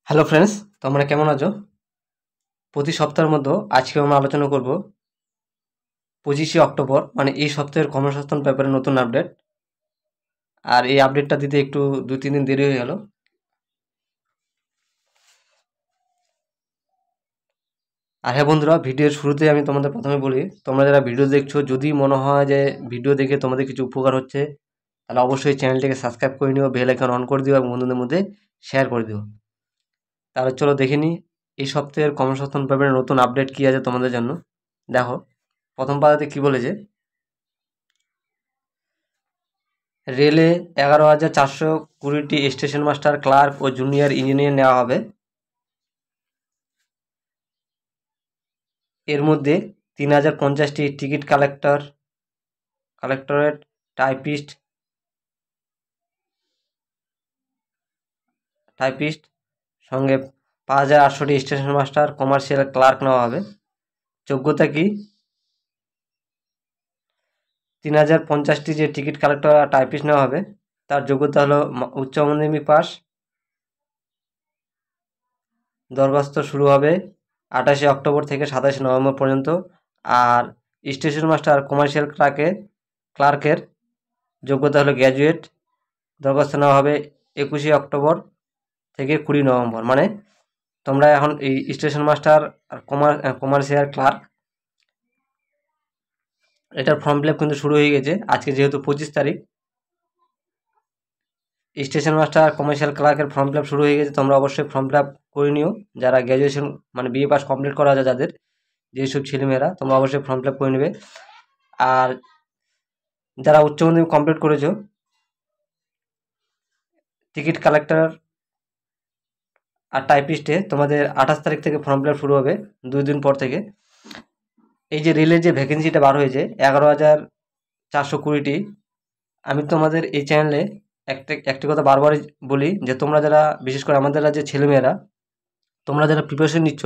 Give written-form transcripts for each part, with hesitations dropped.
Hello friends, তোমরা কেমন আছো? প্রতি সপ্তাহের মধ্যে আজকে আমরা আলোচনা করব 25শে অক্টোবর মানে এই সপ্তাহের কর্মসংস্থান পেপারের নতুন আপডেট। আর এই আপডেটটা দিতে একটু 2-3 দিন দেরি হয়ে গেল। আর হ্যাঁ বন্ধুরা, ভিডিওর শুরুতে আমি তোমাদের প্রথমে বলি, তোমরা যারা ভিডিও দেখছো, যদি মনে হয় যে ভিডিও দেখে তোমাদের কিছু উপকার হচ্ছে, তাহলে অবশ্যই চ্যানেলটিকে সাবস্ক্রাইব করে নিও, বেল আইকন অন করে দিও এবং বন্ধুদের মধ্যে শেয়ার করে দিও। তাহলে চলো দেখে নিই এই সপ্তাহের কর্মসংস্থান পেপারের নতুন আপডেট কী আছে তোমাদের জন্য। দেখো, প্রথম পাতাতে কী বলেছে, রেলে 11,420টি স্টেশন মাস্টার, ক্লার্ক ও জুনিয়র ইঞ্জিনিয়ার নেওয়া হবে। এর মধ্যে 3,050টি টিকিট কালেক্টরেট, টাইপিস্ট সঙ্গে 5,800টি স্টেশন মাস্টার, কমার্শিয়াল ক্লার্ক নেওয়া হবে। যোগ্যতা কি? 3,050টি যে টিকিট কালেক্টর আর টাইপিস্ট নেওয়া হবে, তার যোগ্যতা হলো উচ্চ মাধ্যমিক পাস। দরখাস্ত শুরু হবে 28শে অক্টোবর থেকে 27শে নভেম্বর পর্যন্ত। আর স্টেশন মাস্টার কমার্শিয়াল ক্লার্কের যোগ্যতা হলো গ্র্যাজুয়েট। দরখাস্ত নেওয়া হবে 21শে অক্টোবর থেকে 20 নভেম্বর। মানে তোমরা এখন এই স্টেশন মাস্টার আর কমার্শিয়াল ক্লার্ক এটার ফর্ম ফিল আপ কিন্তু শুরু হয়ে গেছে আজকে, যেহেতু 25 তারিখ। স্টেশন মাস্টার আর কমার্শিয়াল ক্লার্কের ফর্ম ফিল আপ শুরু হয়ে গেছে। তোমরা অবশ্যই ফর্ম ফিল আপ করে নিও, যারা গ্র্যাজুয়েশন মানে বিএ পাস কমপ্লিট করা আছে যাদের, যেসব ছেলেমেয়েরা, তোমরা অবশ্যই ফর্ম ফিল আপ করে নেবে। আর যারা উচ্চ মাধ্যমিক কমপ্লিট করেছো, টিকিট কালেক্টর আর টাইপিস্টে তোমাদের 28 তারিখ থেকে ফর্ম ফিল আপ শুরু হবে, 2 দিন পর থেকে। এই যে রেলের যে ভ্যাকেন্সিটা বার হয়েছে 11,420টি, আমি তোমাদের এই চ্যানেলে একটি কথা বারবারই বলি যে তোমরা যারা, বিশেষ করে আমাদের রাজ্যের ছেলেমেয়েরা, তোমরা যারা প্রিপারেশন নিচ্ছ,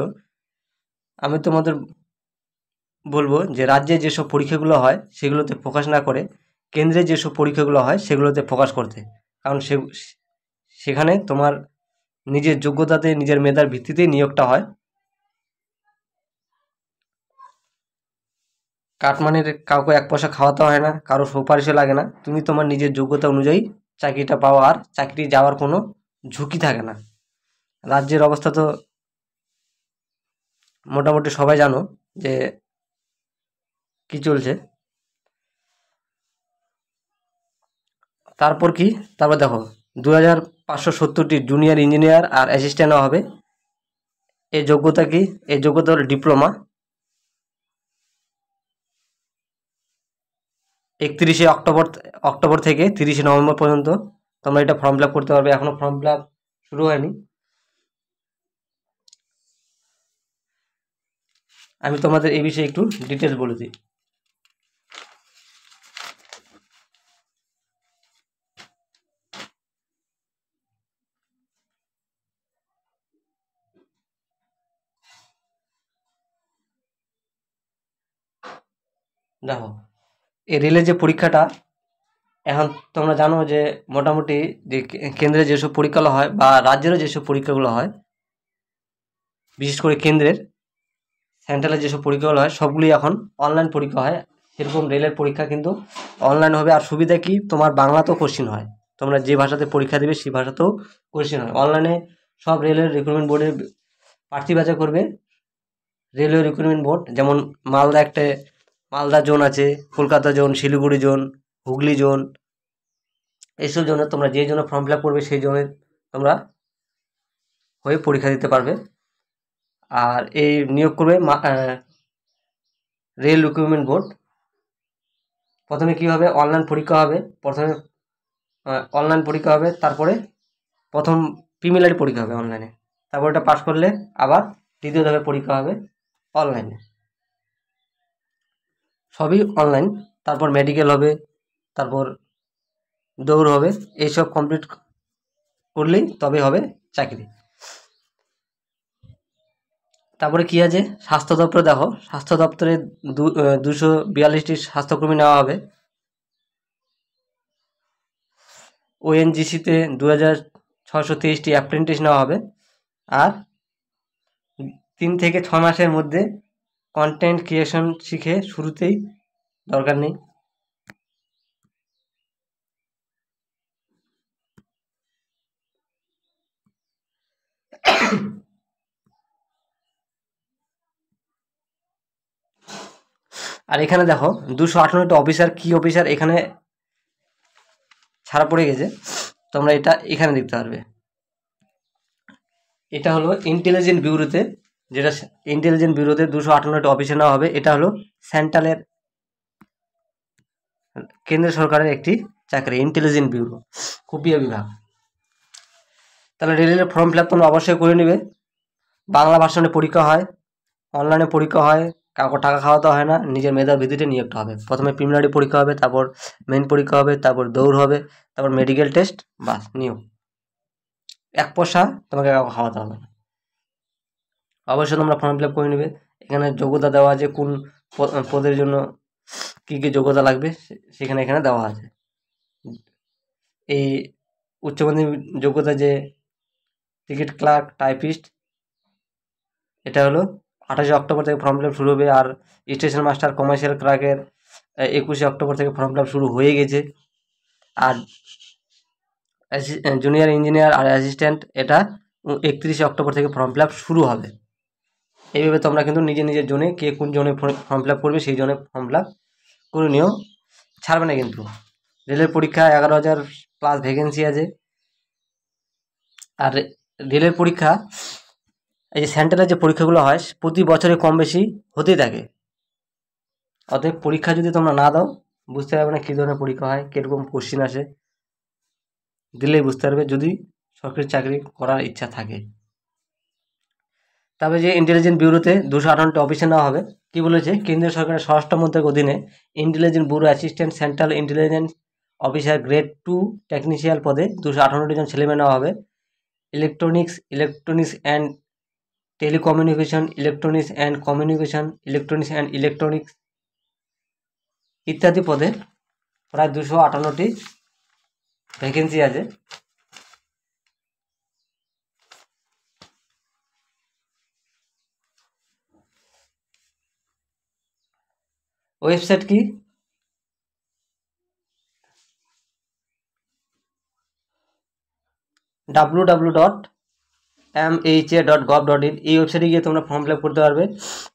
আমি তোমাদের বলবো যে রাজ্যে যেসব পরীক্ষাগুলো হয় সেগুলোতে ফোকাস না করে কেন্দ্রে যেসব পরীক্ষাগুলো হয় সেগুলোতে ফোকাস করতে। কারণ সেখানে তোমার নিজের যোগ্যতাতে, নিজের মেধার ভিত্তিতেই নিয়োগটা হয়। কাটমানির কাউকে 1 পয়সা খাওয়াতে হয় না, কারো সুপারিশও লাগে না। তুমি তোমার নিজের যোগ্যতা অনুযায়ী চাকরিটা পাও, আর চাকরি যাওয়ার কোনো ঝুঁকি থাকে না। রাজ্যের অবস্থা তো মোটামুটি সবাই জানো যে কি চলছে। তারপর কি, তারপর দেখো 2,570টি জুনিয়র ইঞ্জিনিয়ার আর অ্যাসিস্ট্যান্টও হবে। এই যোগ্যতা কি? এই যোগ্যতা হলো ডিপ্লোমা। 31শে অক্টোবর থেকে 30শে নভেম্বর পর্যন্ত তোমরা এটা ফর্ম ফিল আপ করতে পারবে। এখনো ফর্ম ফিল আপ শুরু হয়নি। আমি তোমাদের এই বিষয়ে একটু ডিটেলস বলে দিই। দেখো, এই রেলের যে পরীক্ষাটা, এখন তোমরা জানো যে মোটামুটি যে কেন্দ্রে যেসব পরীক্ষাগুলো হয় বা রাজ্যেরও যেসব পরীক্ষাগুলো হয়, বিশেষ করে কেন্দ্রের, সেন্ট্রালের যেসব পরীক্ষাগুলো হয় সবগুলি এখন অনলাইন পরীক্ষা হয়। সেরকম রেলের পরীক্ষা কিন্তু অনলাইন হবে। আর সুবিধা কি, তোমার বাংলাতেও কোশ্চিন হয়, তোমরা যে ভাষাতে পরীক্ষা দেবে সেই ভাষাতেও কোশ্চিন হয়। অনলাইনে সব রেলের রিক্রুটমেন্ট বোর্ডের প্রার্থী বাছাই করবে রেলওয়ে রিক্রুটমেন্ট বোর্ড। যেমন মালদা জোন আছে, Kolkata zone, Siliguri zone, Hooghly zone, এইসব জোনে তোমরা যে জোনে ফর্ম ফিল আপ করবে সেই জোনে তোমরা হয়ে পরীক্ষা দিতে পারবে। আর এই নিয়োগ করবে রেল রিক্রুটমেন্ট বোর্ড। প্রথমে কী হবে, অনলাইন পরীক্ষা হবে। তারপরে প্রথম প্রিলিমিনারি পরীক্ষা হবে অনলাইনে। তারপর এটা পাস করলে আবার দ্বিতীয় ধাপে পরীক্ষা হবে অনলাইনে। সবই অনলাইন। তারপর মেডিকেল হবে, তারপর দৌড় হবে। এইসব কমপ্লিট করলেই তবে হবে চাকরি। তারপরে কি আছে, স্বাস্থ্য দপ্তরে দেখো, স্বাস্থ্য দপ্তরে 242টি স্বাস্থ্যকর্মী নেওয়া হবে। ওএনজিসিতে 2,623টি অ্যাপ্রেন্টিস নেওয়া হবে। আর 3 থেকে 6 মাসের মধ্যে কন্টেন্ট ক্রিয়েশন শিখে শুরুতেই দরকার নেই। আর এখানে দেখো 258টা অফিসার, কি অফিসার এখানে ছাড়া পড়ে গেছে, তোমরা এটা এখানে দেখতে পারবে। এটা হলো ইন্টেলিজেন্ট ব্যুরোতে, যেটা ইন্টেলিজেন্ট ব্যুরোতে 258টা অফিসে নেওয়া হবে। এটা হলো সেন্ট্রালের, কেন্দ্র সরকারের একটি চাকরি, ইন্টেলিজেন্ট ব্যুরো, খুফিয়া বিভাগ। তাহলে রেলের ফর্ম ফিল আপ তোমরা অবশ্যই করে নেবে। বাংলা ভার্সনে পরীক্ষা হয়, অনলাইনে পরীক্ষা হয়, কাউকে টাকা খাওয়াতে হয় না, নিজের মেধার ভিত্তিতে নিয়োগটা হবে। প্রথমে প্রিলিমিনারি পরীক্ষা হবে, তারপর মেইন পরীক্ষা হবে, তারপর দৌড় হবে, তারপর মেডিকেল টেস্ট, বাস নিয়োগ। 1 পয়সা তোমাকে কাউকে খাওয়াতে হবে না। অবশ্যই তোমরা ফর্ম ফিল আপ করে নেবে। এখানে যোগ্যতা দেওয়া আছে, কোন পদের জন্য কী কী যোগ্যতা লাগবে সেখানে এখানে দেওয়া আছে। এই উচ্চ মাধ্যমিক যোগ্যতা যে টিকিট ক্লার্ক, টাইপিস্ট, এটা হলো 28 অক্টোবর থেকে ফর্ম ফিল আপ শুরু হবে। আর স্টেশন মাস্টার, কমার্শিয়াল ক্লার্কের 21 অক্টোবর থেকে ফর্ম ফিল আপ শুরু হয়ে গেছে। আর জুনিয়র ইঞ্জিনিয়ার আর অ্যাসিস্ট্যান্ট, এটা 31 অক্টোবর থেকে ফর্ম ফিল আপ শুরু হবে। এইভাবে তোমরা কিন্তু নিজের নিজের জোনে, কে কোন জোনে ফর্ম ফিল আপ করবে সেই জোনে ফর্ম ফিল আপ করে নিও, ছাড়বে না কিন্তু। রেলের পরীক্ষা 11,000+ ভ্যাকেন্সি আছে। আর রেলের পরীক্ষা, এই যে সেন্ট্রালের যে পরীক্ষাগুলো হয় প্রতি বছরে কম বেশি হতেই থাকে। অতএব পরীক্ষা যদি তোমরা না দাও বুঝতে পারবে না কী ধরনের পরীক্ষা হয়, কীরকম কোশ্চিন আসে, দিলেই বুঝতে পারবে যদি সরকারি চাকরি করার ইচ্ছা থাকে। তবে যে ইন্টেলিজেন্ট ব্যুরোতে 258টা অফিসে নেওয়া হবে, কি বলেছে, কেন্দ্রীয় সরকারের স্বরাষ্ট্র মন্ত্রকের অধীনে intelligent bureau assistant central intelligence officer grade 2 টেকনিশিয়াল পদে 258 জন ছেলেমেয়ে নেওয়া হবে। Electronics and telecommunication, electronics and communication, electronics and electronics ইত্যাদি পদে প্রায় 258টি ভ্যাকেন্সি আছে। ওয়েবসাইট কি, www.mha.gov.in, এই ওয়েবসাইটে গিয়ে তোমরা ফর্ম ফিল আপ করতে পারবে।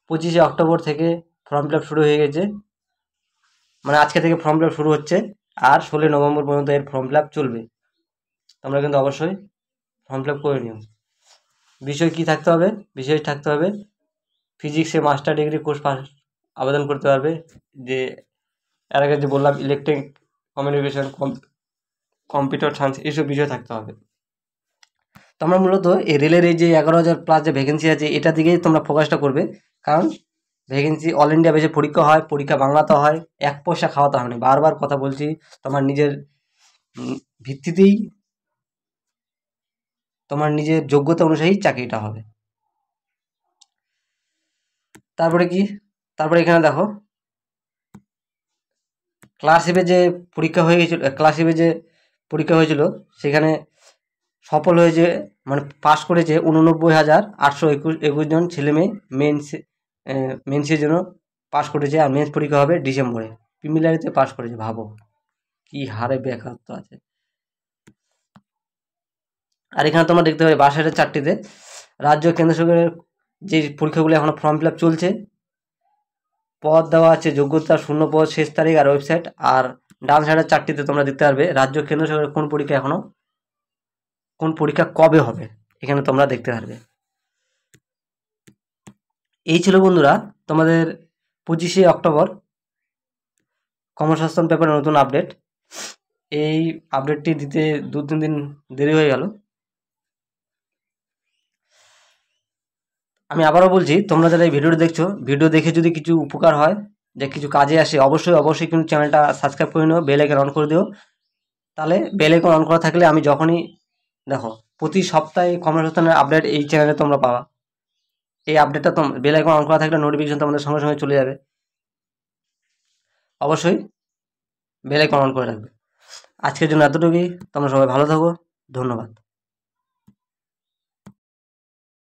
25 অক্টোবর থেকে ফর্ম ফিল আপ শুরু হয়ে গেছে, মানে আজকে থেকে ফর্ম ফিল আপ শুরু হচ্ছে, আর 16 নভেম্বর পর্যন্ত এর ফর্ম ফিল আপ চলবে। তোমরা কিন্তু অবশ্যই ফর্ম ফিল আপ করে নিও। বিষয় কি থাকতে হবে, বিষয় থাকতে হবে ফিজিক্সে মাস্টার ডিগ্রি কোর্স পাস আবেদন করতে পারবে। যে এর আগে যে বললাম ইলেকট্রিক কমিউনিকেশন, কম্পিউটার সায়েন্স, এইসব বিষয় থাকতে হবে। তোমরা মূলত এই রেলের এই যে 11,000+ যে ভ্যাকেন্সি আছে এটা দিকেই তোমরা ফোকাসটা করবে, কারণ ভ্যাকেন্সি অল ইন্ডিয়া বেসে পরীক্ষা হয়, পরীক্ষা বাংলাতে হয়, 1 পয়সা খাওয়াতে হবে না। বারবার কথা বলছি, তোমার নিজের ভিত্তিতেই, তোমার নিজের যোগ্যতা অনুযায়ী চাকরিটা হবে। তারপরে কি, তারপরে এখানে দেখো ক্লাসিপে যে পরীক্ষা হয়ে গেছিলো, ক্লাসিপে যে পরীক্ষা হয়েছিল সেখানে সফল হয়েছে, মানে পাস করেছে 89,821 জন ছেলেমেয়ে। মেন্সের জন্য পাস করেছে, আর মেন্স পরীক্ষা হবে ডিসেম্বরে। প্রিলিমিনারিতে পাস করেছে, ভাবো কি হারে বেকারত্ব আছে। আর এখানে তোমরা দেখতে পাবে 62,4টিতে রাজ্য কেন্দ্র সরকারের যে পরীক্ষাগুলো এখনো ফর্ম ফিল আপ চলছে, পদ দেওয়া আছে, যোগ্যতা, শূন্য পদ, শেষ তারিখ আর ওয়েবসাইট। আর ডান সাইডের 4টিতে তোমরা দেখতে পারবে রাজ্য কেন্দ্র সরকারের কোন পরীক্ষা এখনো, কোন পরীক্ষা কবে হবে, এখানে তোমরা দেখতে পারবে। এই ছিল বন্ধুরা তোমাদের 25 অক্টোবর কর্মসংস্থান পেপারের নতুন আপডেট। এই আপডেটটি দিতে 2-3 দিন দেরি হয়ে গেল। আমি আবারও বলছি, তোমরা যারা এই ভিডিওটি দেখছো, ভিডিও দেখে যদি কিছু উপকার হয়, যে কিছু কাজে আসে, অবশ্যই কিন্তু চ্যানেলটা সাবস্ক্রাইব করে নিও, বেল আইকন অন করে দিও। তাহলে বেল আইকন অন করা থাকলে আমি যখনই, দেখো প্রতি সপ্তাহে কর্মসংস্থানের আপডেট এই চ্যানেলে তোমরা পাবা। এই আপডেটটা বেল আইকন অন করা থাকলে নোটিফিকেশন তোমাদের সঙ্গে সঙ্গে চলে যাবে। অবশ্যই বেল আইকন অন করে রাখবে। আজকের জন্য এতটুকুই, তোমরা সবাই ভালো থাকো, ধন্যবাদ।